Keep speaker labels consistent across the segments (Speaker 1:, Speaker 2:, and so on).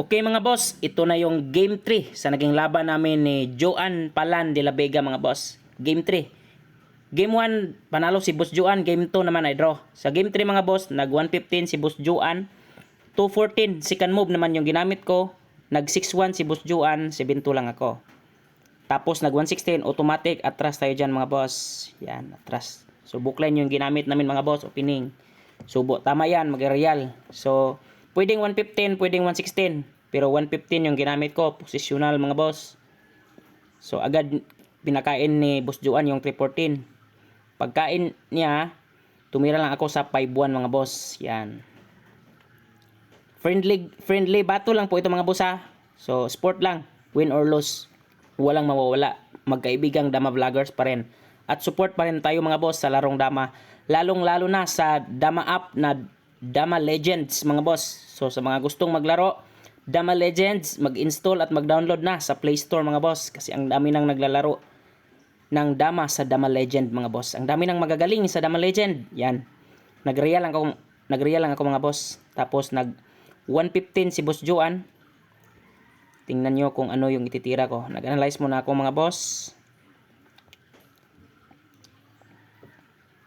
Speaker 1: Okay mga boss, ito na yung game 3 sa naging laban namin ni Joan Palan de la Vega mga boss. Game 3. Game 1, panalo si Boss Joan. Game 2 naman ay draw. Sa game 3 mga boss, nag 115 si Boss Joan. 214, second move naman yung ginamit ko. Nag 6-1 si Boss Joan, 7-2 lang ako. Tapos nag 116, automatic, atras tayo dyan mga boss. Yan, atras. So bookline yung ginamit namin mga boss, opening. Subo, tama yan, mag-real. So, pwedeng 115, pwedeng 116. Pero 115 yung ginamit ko, positional mga boss. So, agad pinakain ni Boss Juan yung 314. Pagkain niya, tumira lang ako sa 5-1 mga boss. Yan. Friendly battle lang po ito mga boss ha. So, sport lang. Win or lose. Walang mawawala. Magkaibigang Dama Vloggers pa rin. At support pa rin tayo mga boss sa larong Dama. Lalong-lalo na sa Dama app na Dama Legends mga boss. So sa mga gustong maglaro, Dama Legends, mag-install at mag-download na sa Play Store mga boss. Kasi ang dami nang naglalaro ng Dama sa Dama Legend mga boss. Ang dami nang magagaling sa Dama Legend. Yan. Nag-real lang ako mga boss. Tapos nag 115 si Boss Joan. Tingnan nyo kung ano yung ititira ko. Nag-analyze muna ako mga boss.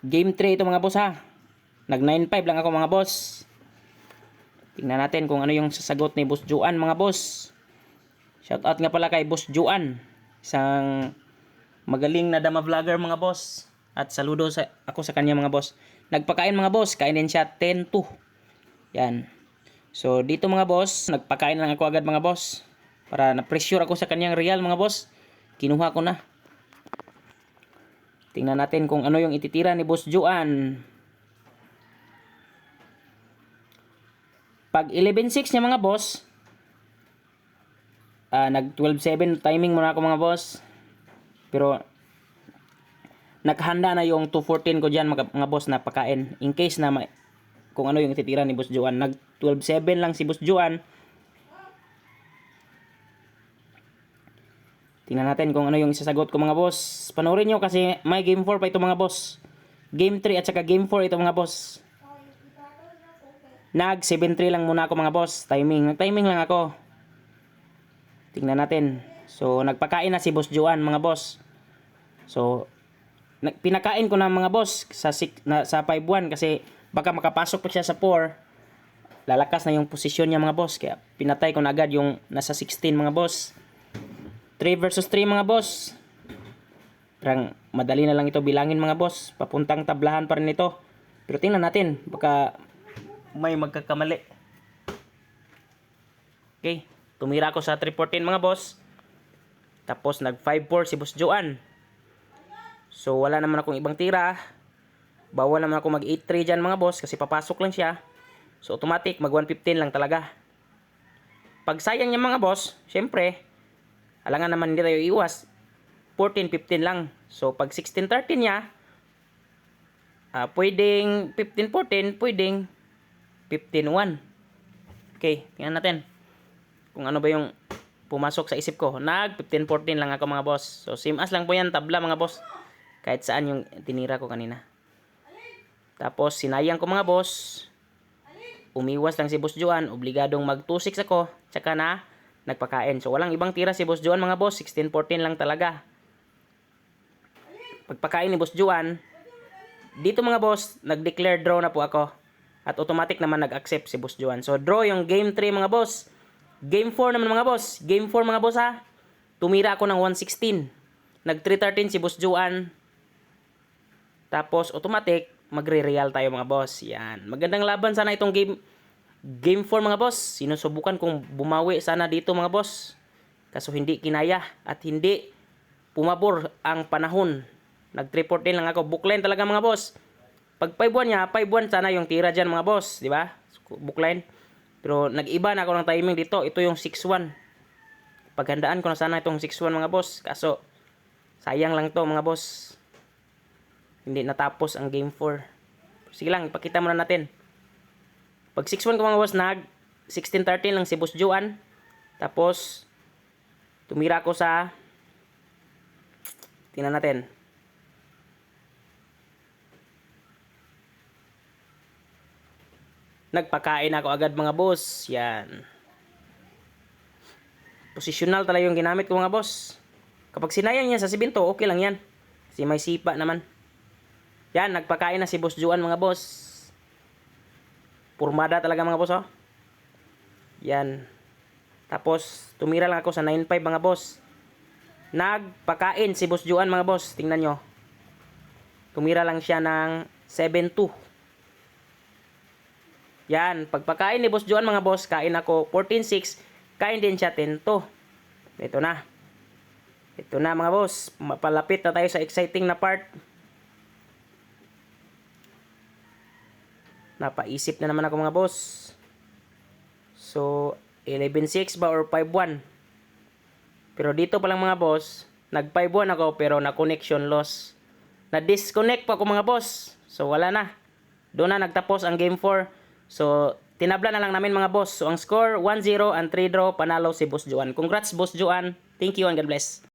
Speaker 1: Game 3 ito mga boss ha. Nag 9-5 lang ako mga boss. Tingnan natin kung ano yung sasagot ni Boss Juan mga boss. Shoutout nga pala kay Boss Juan. Isang magaling na Dama vlogger mga boss. At saludo ako sa kanya mga boss. Nagpakain mga boss. Kainin siya 10-2. Yan. So dito mga boss, nagpakain lang ako agad mga boss. Para na-pressure ako sa kanyang real mga boss. Kinuha ko na. Tingnan natin kung ano yung ititira ni Boss Juan. Pag 11-6 niya mga boss, nag 12-7 timing muna ako mga boss. Pero naghanda na yung 214 ko dyan mga boss na pakain. In case na kung ano yung ititira ni Boss Juan. Nag 12-7 lang si Boss Juan. Tingnan natin kung ano yung isasagot ko mga boss. Panoorin nyo kasi may game 4 pa ito mga boss. Game 3 at saka game 4 ito mga boss. Nag 7-3 lang muna ako mga boss. Nag-timing lang ako. Tingnan natin. So nagpakain na si Boss Juan mga boss. So pinakain ko na mga boss sa 5-1 kasi baka makapasok pa siya sa 4. Lalakas na yung posisyon niya mga boss. Kaya pinatay ko na agad yung nasa 16 mga boss. 3 versus 3 mga boss. Parang madali na lang ito bilangin mga boss. Papuntang tablahan pa rin ito. Pero tingnan natin. Baka may magkakamali. Okay. Tumira ako sa 314 mga boss. Tapos nag 5-4 si Boss Joan. So wala naman akong ibang tira. Bawal naman ako mag 8-3 dyan mga boss. Kasi papasok lang siya. So automatic mag 115 lang talaga. Pag sayang niya mga boss, syempre alangan naman hindi tayo iwas. 14-15 lang. So, pag 16-13 niya, pwedeng 15-14, pwedeng 15-1. Okay, tingnan natin. Kung ano ba yung pumasok sa isip ko. Nag 15-14 lang ako mga boss. So, same as lang po yan, tabla mga boss. Kahit saan yung tinira ko kanina. Tapos, sinayang ko mga boss. Umiwas lang si Boss Juan. Obligadong mag 2-6 ako. Tsaka na nagpakain. So, walang ibang tira si Boss Juan mga boss. 16-14 lang talaga. Pagpakain ni Boss Juan, dito mga boss, nag-declare draw na po ako. At automatic naman nag-accept si Boss Juan. So, draw yung game 3 mga boss. Game 4 naman mga boss. Game 4 mga boss ha. Tumira ako ng 116. Nag 313 si Boss Juan. Tapos, automatic, magre-real tayo mga boss. Yan. Magandang laban sana itong Game 4 mga boss. Sinusubukan kong bumawi sana dito mga boss. Kaso hindi kinaya at hindi pumabor ang panahon. Nag-314 lang ako. Bookline talaga mga boss. Pag 5-1 niya, 5-1 sana yung tira dyan mga boss. Di ba? Bookline. Pero nag-iba na ako ng timing dito. Ito yung 6-1. Paghandaan ko na sana itong 6-1 mga boss. Kaso sayang lang to mga boss. Hindi natapos ang game 4. Sige lang, ipakita muna natin. Pag 6-1 ko mga boss, nag 16-13 lang si Boss Juan. Tapos, tumira ko sa, tingnan natin. Nagpakain ako agad mga boss. Yan. Positional talaga yung ginamit ko mga boss. Kapag sinayang niya sa simento, okay lang yan. Kasi may sipa naman. Yan, nagpakain na si Boss Juan mga boss. Purmada talaga mga boss, oh. Yan. Tapos, tumira lang ako sa 9.5 mga boss. Nagpakain si Boss Juan mga boss. Tingnan nyo. Tumira lang siya ng 7.2. Yan. Pagpakain ni Boss Juan mga boss, kain ako 14.6. Kain din siya 10.2. Ito na. Ito na mga boss. Mapalapit na tayo sa exciting na part. Napaisip na naman ako mga boss. So, 11.6 ba or 5.1? Pero dito pa lang mga boss, nag 5.1 ako pero na connection loss. Na-disconnect pa ako mga boss. So, wala na. Doon na nagtapos ang game 4. So, tinabla na lang namin mga boss. So, ang score 1-0 and 3 draw. Panalo si Boss Juan. Congrats Boss Juan. Thank you and God bless.